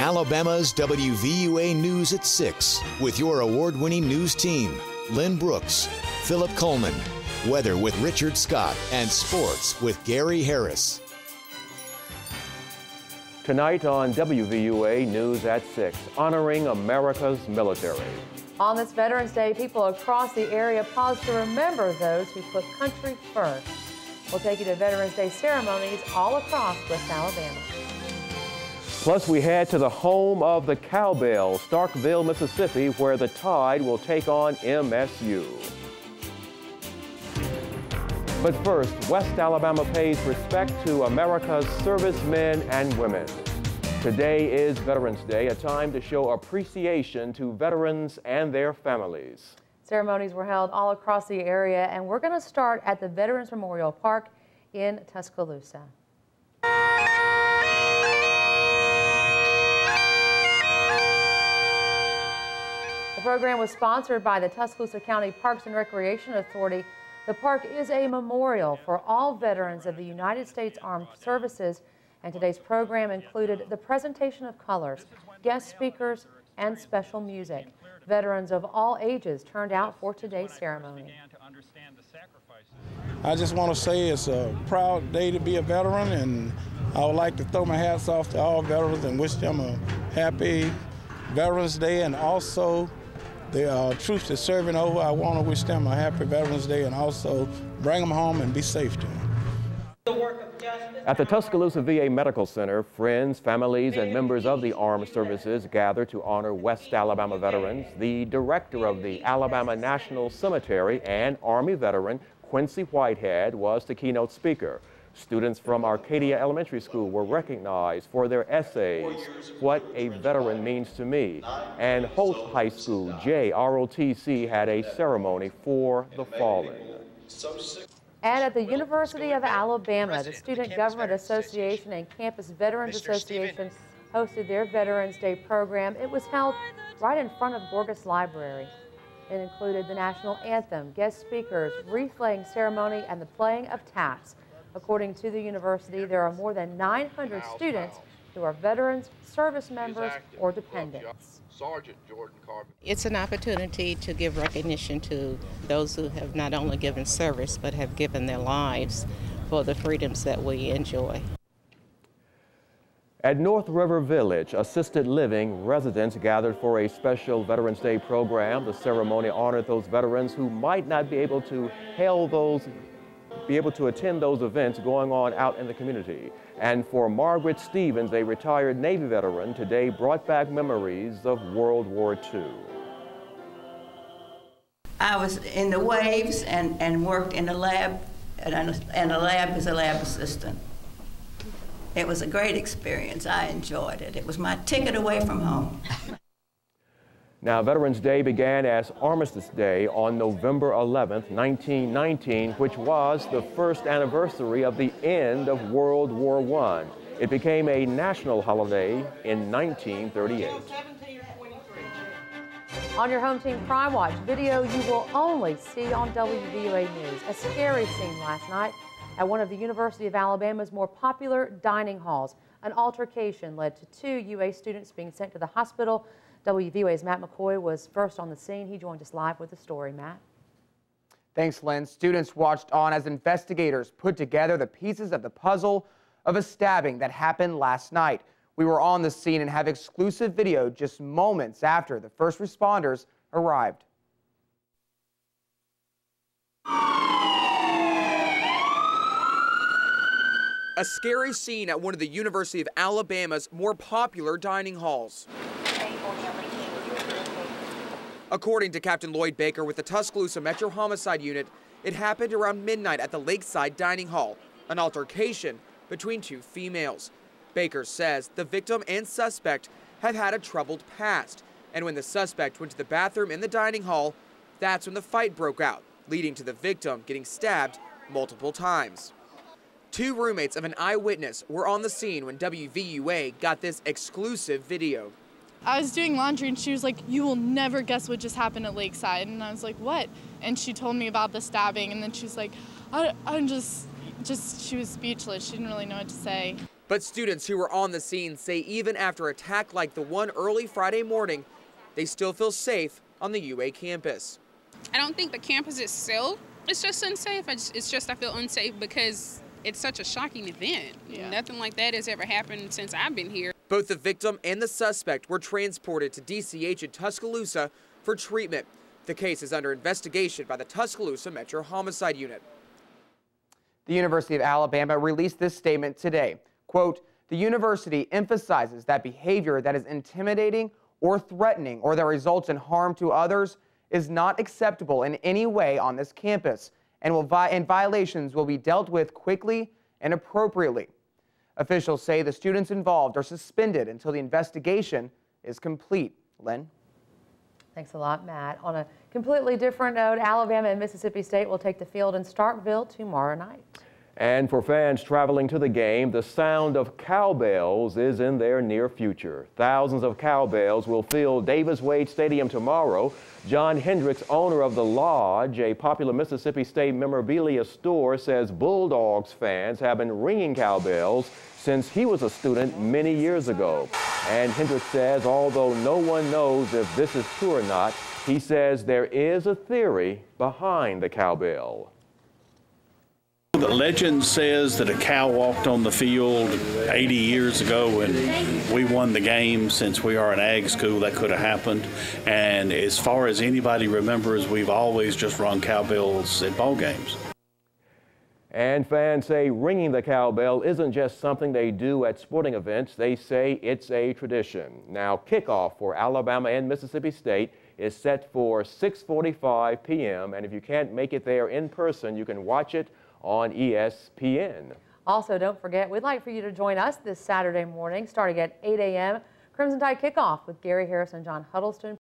Alabama's WVUA News at 6 with your award-winning news team, Lynn Brooks, Philip Coleman, weather with Richard Scott, and sports with Gary Harris. Tonight on WVUA News at 6, honoring America's military. On this Veterans Day, people across the area pause to remember those who put country first. We'll take you to Veterans Day ceremonies all across West Alabama. Plus, we head to the home of the cowbell, Starkville, Mississippi, where the Tide will take on MSU. But first, West Alabama pays respect to America's servicemen and women. Today is Veterans Day, a time to show appreciation to veterans and their families. Ceremonies were held all across the area, and we're going to start at the Veterans Memorial Park in Tuscaloosa. The program was sponsored by the Tuscaloosa County Parks and Recreation Authority. The park is a memorial for all veterans of the United States Armed Services, and today's program included the presentation of colors, guest speakers, and special music. Veterans of all ages turned out for today's ceremony. I just want to say it's a proud day to be a veteran, and I would like to throw my hats off to all veterans and wish them a happy Veterans Day, and also the troops that's serving over, I want to wish them a happy Veterans Day and also bring them home and be safe to them. At the Tuscaloosa VA Medical Center, friends, families, and members of the armed services gather to honor West Alabama veterans. The director of the Alabama National Cemetery and Army veteran, Quincy Whitehead, was the keynote speaker. Students from Arcadia Elementary School were recognized for their essays, What a Veteran Means to Me, and Holt High School, JROTC, had a ceremony for the fallen. And at the University of Alabama, the Student Government Association and Campus Veterans Association hosted their Veterans Day program. It was held right in front of Gorgas Library. It included the national anthem, guest speakers, wreath-laying ceremony, and the playing of taps. According to the university, there are more than 900 students who are veterans, service members, or dependents. It's an opportunity to give recognition to those who have not only given service, but have given their lives for the freedoms that we enjoy. At North River Village Assisted Living, residents gathered for a special Veterans Day program. The ceremony honored those veterans who might not be able to attend those events going on out in the community. And for Margaret Stevens, a retired Navy veteran, today brought back memories of World War II. I was in the waves and worked in a lab, and a lab as a lab assistant. It was a great experience. I enjoyed it. It was my ticket away from home. Now, Veterans Day began as Armistice Day on November 11th, 1919, which was the first anniversary of the end of World War I. It became a national holiday in 1938. On your home team Crime Watch video you will only see on WVUA News. A scary scene last night at one of the University of Alabama's more popular dining halls. An altercation led to 2 UA students being sent to the hospital. WVUA's Matt McCoy was first on the scene. He joined us live with the story. Matt. Thanks, Lynn. Students watched on as investigators put together the pieces of the puzzle of a stabbing that happened last night. We were on the scene and have exclusive video just moments after the first responders arrived. A scary scene at one of the University of Alabama's more popular dining halls. According to Captain Lloyd Baker with the Tuscaloosa Metro Homicide Unit, it happened around midnight at the Lakeside Dining Hall, an altercation between 2 females. Baker says the victim and suspect have had a troubled past, and when the suspect went to the bathroom in the dining hall, that's when the fight broke out, leading to the victim getting stabbed multiple times. 2 roommates of an eyewitness were on the scene when WVUA got this exclusive video. I was doing laundry and she was like, "You will never guess what just happened at Lakeside." And I was like, "What?" And she told me about the stabbing, and then she was like, I'm just she was speechless. She didn't really know what to say. But students who were on the scene say even after an attack like the one early Friday morning, they still feel safe on the UA campus. I don't think the campus itself is just unsafe. I feel unsafe because it's such a shocking event. Yeah. Nothing like that has ever happened since I've been here. Both the victim and the suspect were transported to DCH in Tuscaloosa for treatment. The case is under investigation by the Tuscaloosa Metro Homicide Unit. The University of Alabama released this statement today. Quote, "The university emphasizes that behavior that is intimidating or threatening or that results in harm to others is not acceptable in any way on this campus, and violations will be dealt with quickly and appropriately." Officials say the students involved are suspended until the investigation is complete. Lynn? Thanks a lot, Matt. On a completely different note, Alabama and Mississippi State will take the field in Starkville tomorrow night. And for fans traveling to the game, the sound of cowbells is in their near future. Thousands of cowbells will fill Davis Wade Stadium tomorrow. John Hendricks, owner of The Lodge, a popular Mississippi State memorabilia store, says Bulldogs fans have been ringing cowbells since he was a student many years ago. And Hendricks says although no one knows if this is true or not, he says there is a theory behind the cowbell. The legend says that a cow walked on the field 80 years ago and we won the game. Since we are an ag school, that could have happened. And as far as anybody remembers, we've always just rung cowbells at ball games. And fans say ringing the cowbell isn't just something they do at sporting events. They say it's a tradition. Now, kickoff for Alabama and Mississippi State is set for 6:45 p.m. And if you can't make it there in person, you can watch it on ESPN. Also, don't forget, we'd like for you to join us this Saturday morning starting at 8 a.m. Crimson Tide Kickoff with Gary Harris and John Huddleston.